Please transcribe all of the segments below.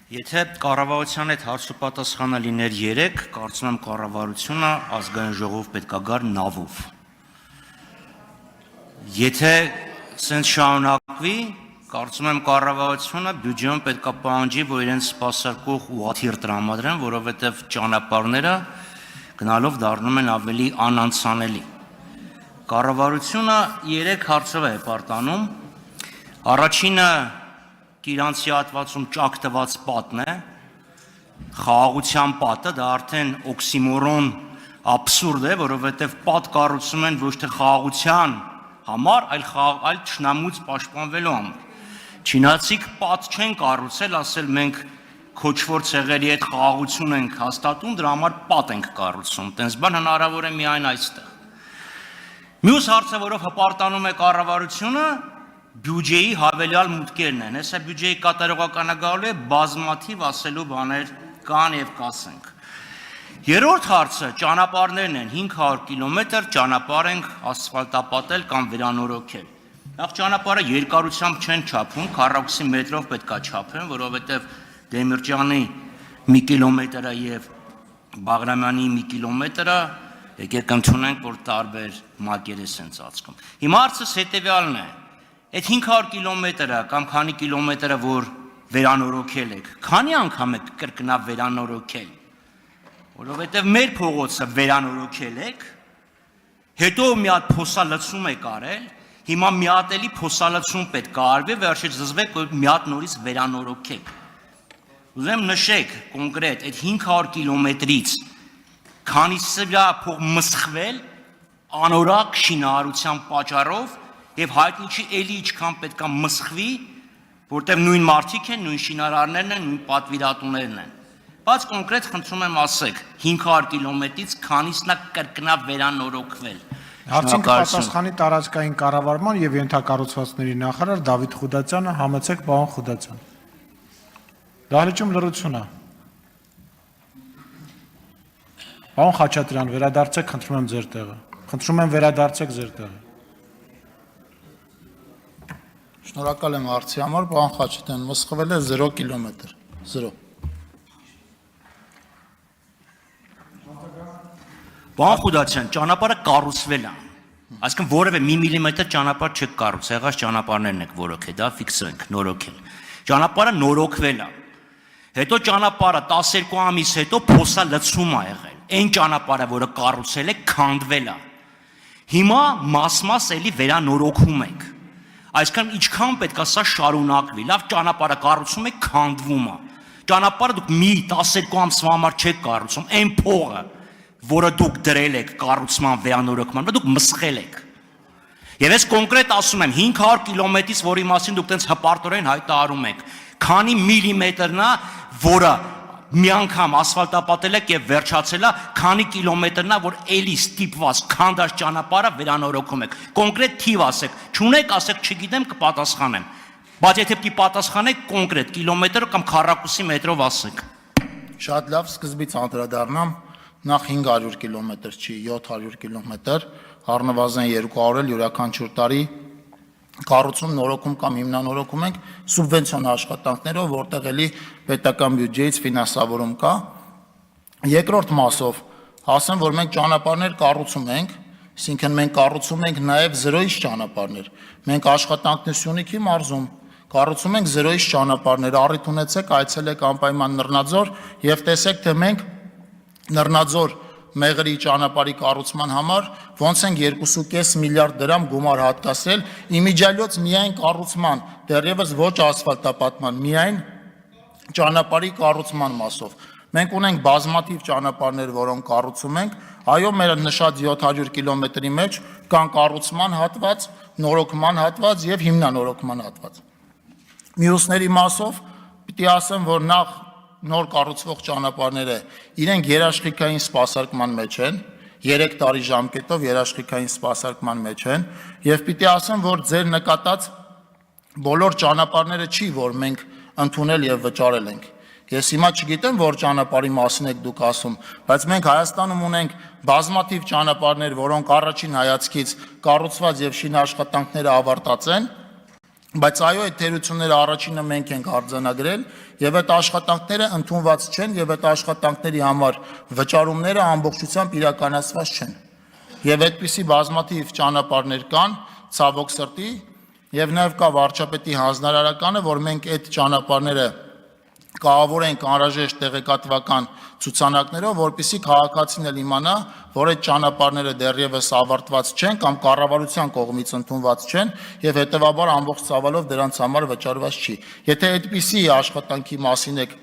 Եթե կառավարության հետ հարցուպատասխանը լիներ 3, կարծում եմ կառավարությունը ազգային ժողով պետք է գար նավով։ Եթե սենց շարունակվի, կարծում եմ կառավարությունը բյուջեում պետք է պահանջի, որ իրենց սպասարկող ուղղաթիռ տրամադրեն, որովհետև ճանապարհները գնալով դառնում են ավելի անանցանելի։ Կառավարությունը 3 հարցով է պարտանում։ Առաջինը Իրանցի հատվածում ճակ տված պատն է, խաղաղության պատը, դա արդեն օքսիմորոն աբսուրդ է, որովհետև պատ կառուցում են ոչ թե խաղաղության համար, այլ թշնամուց պաշտպանվելու համար։ Չինացիք պատ չեն կառուցել, ասել մենք քոչվոր ցեղերի հետ խաղաղություն ենք հաստատում, դրա համար պատ ենք կառուցում, տենց բան հնարավոր է միայն այստեղ։ Մյուս հարցը, որով հպարտանում է կառավարությունը, բյուջեի հավելյալ մուտքերն են, հեսա բյուջեի կատարողականը գալու է բազմաթիվ ասելու բաներ կան և կասենք։ Երրորդ հարցը ճանապարհներն են, 500 կիլոմետր ճանապարհ ենք ասֆալտապատել կամ վերանորոգել։ Նախ ճանապարհը երկարությամբ չեն չափում, քառակուսի մետրով պետք է չափեն, որովհետև Դեմիրճյանի 1 կիլոմետրը և Բաղրամյանի 1 կիլոմետրը եկեք ընդունենք, որ տարբեր մակերես են ծածկում։ Հիմա հարցս հետևյալն է. Այդ 500 կիլոմետրը կամ քանի կիլոմետրը, որ վերանորոգել եք, քանի անգամ եք կրկնավ վերանորոգել, որովհետև մեր փողոցը վերանորոգել եք, հետո մի հատ փոսալցում եք արել, հիմա մի հատ էլի փոսալցում պետք է արվի, վերջից զզվեք, որ մի հատ նորից վերանորոգեք։ Ուզեմ նշեք կոնկրետ, այդ 500 կիլոմետրից քանիսը վրա փող մսխվել անորակ շինարարության պատճառով և հայտնի չի էլի իչքան պետք է մսխվի, որտև նույն մարդիկ են, նույն շինարարներն են, նույն պատվիրատուներն են։ Բայց կոնկրետ խնդրում եմ ասեք, 500 կիլոմետրից քանիսն է կրկնավ վերանորոգվել։ Հարցին կպատասխանի տարածքային կառավարման և ենթակառուցվածքների նախարար Դավիթ Խուդացյանը, համեցեք պարոն Խուդացյան։ Դահլիճում լռություն է։ Պարոն Խաչատրյան, վերադարձեք, խնդրում եմ ձեր տեղը։ Խնդրում եմ վերադարձեք ձեր տեղը։ Շնորհակալ եմ հարցի համար, պարոն Խաչատրյան, մսխվել է 0 կիլոմետր, 0։ Պարոն Խուդացյան, ճանապարհը կառուցվել է, այսինքն որևէ մի միլիմետր ճանապարհ չեք կառուցել, եղած ճանապարհներն եք որոքել, դա ֆիքսենք, նորոգել։ Ճանապարհը նորոգվել է, հետո ճանապարհը 12 ամիս հետո փոսալցում է եղել, այն ճանապարհը, որը կառուցել եք, քանդվել է։ Հիմա մաս-մաս էլի վերանորոգում եք։ Այսքան ինչքան պետք է սա շարունակվի, լավ ճանապարհը կառուցում եք, քանդվում է։ Ճանապարհը դուք մի 12 ամսվա համար չեք կառուցում, այն փողը, որը դուք դրել եք կառուցման վերանորոգման, դուք մսխել եք։ Եվ ես կոնկրետ ասում եմ 500 կիլոմետրից, որի մասին դուք տենց հպարտորեն հայտարարում եք, քանի միլիմետրն է, որը մի անգամ ասֆալտապատել եք և վերջացել է, քանի կիլոմետրն է, որ էլի ստիպված քանդած ճանապարհը վերանորոգում եք։ Կոնկրետ թիվ ասեք, չունեք, ասեք չգիտեմ, կպատասխանեմ։ Բայց եթե պիտի պատասխանեք կոնկրետ կիլոմետր կամ քառակուսի մետրով ասեք։ Շատ լավ, սկզբից անդրադառնամ, նախ 500 կիլոմետր չի, 700 կիլոմետր, առնվազն 200 էլ յուրաքանչյուր տարի կառուցում, նորոգում կամ հիմնանորոգում ենք սուբվենցիոն աշխատանքներով, որտեղ էլի պետական բյուջեից ֆինանսավորում կա։ Երկրորդ մասով ասեմ, որ մենք ճանապարհներ կառուցում ենք, այսինքն մենք կառուցում ենք նաև 0-ից ճանապարհներ։ Մենք աշխատանքներ Սյունիքի մարզում կառուցում ենք 0-ից ճանապարհներ, առիթ ունեցեք, այցելեք անպայման Նռնաձոր եւ տեսեք, թե մենք Նռնաձոր Մեղրի ճանապարհի կառուցման համար ոնց ենք 2.5 միլիարդ դրամ գումար հատկացրել իմիջիալոց միայն կառուցման, դեռևս ոչ ասֆալտապատման, միայն ճանապարհի կառուցման մասով։ Մենք ունենք բազմաթիվ ճանապարհներ, որոնք կառուցում ենք, այո, մեր նշած 700 կիլոմետրի մեջ կան կառուցման հատված, նորոգման հատված եւ հիմնանորոգման հատված։ Մյուսների մասով պիտի ասեմ, որ նախ նոր կառուցվող ճանապարհները իրենք երաշխիքային սպասարկման մեջ են, 3 տարի ժամկետով երաշխիքային սպասարկման մեջ են, եւ պիտի ասեմ, որ ձեր նկատած բոլոր ճանապարհները չի, որ մենք ընդունել եւ վճարել ենք։ Ես հիմա չգիտեմ, որ ճանապարհի մասին եք դուք ասում, բայց մենք Հայաստանում ունենք բազմաթիվ ճանապարհներ, որոնք առաջին հայացքից կառուցված եւ շինաշխատանքները ավարտած են, Բայց այո, այդ թերությունները առաջինը մենք ենք արձանագրել եւ այդ աշխատանքները ընդունված չեն եւ այդ աշխատանքների համար վճարումները ամբողջությամբ իրականացված չեն։ Եվ այդպիսի բազմաթիվ ճանապարհներ կան, ցավոք սրտի, եւ նաեւ կա վարչապետի հանձնարարականը, որ մենք այդ ճանապարհները կառավարենք անհրաժեշտ տեղեկատվական ցուցանակներով, որպեսզի քաղաքացին էլ իմանա, որ այդ ճանապարհները դեռևս ավարտված չեն կամ կառավարության կողմից ընդունված չեն եւ հետեւաբար ամբողջ ծավալով դրանց համար վճարված չի։ Եթե այդպիսի աշխատանքի մասին եք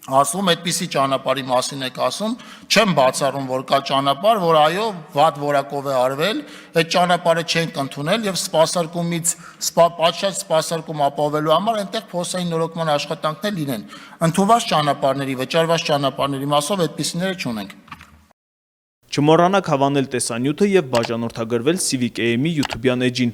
ասում, այդպիսի ճանապարհի մասին եք ասում, չեմ բացառում, որ կա ճանապարհ, որ այո, վատ որակով է արվել, այդ ճանապարհը չենք ընդունել եւ սպասարկումից պատշաճ սպասարկում ապահովելու համար այնտեղ փոսային նորոգման աշխատանքներ լինեն։ Ընդունված ճանապարհների, վճարված ճանապարհների մասով այդպիսիները չունենք։ Չմոռանաք հավանել տեսանյութը եւ բաժանորդագրվել Civic AM-ի YouTube-յան էջին։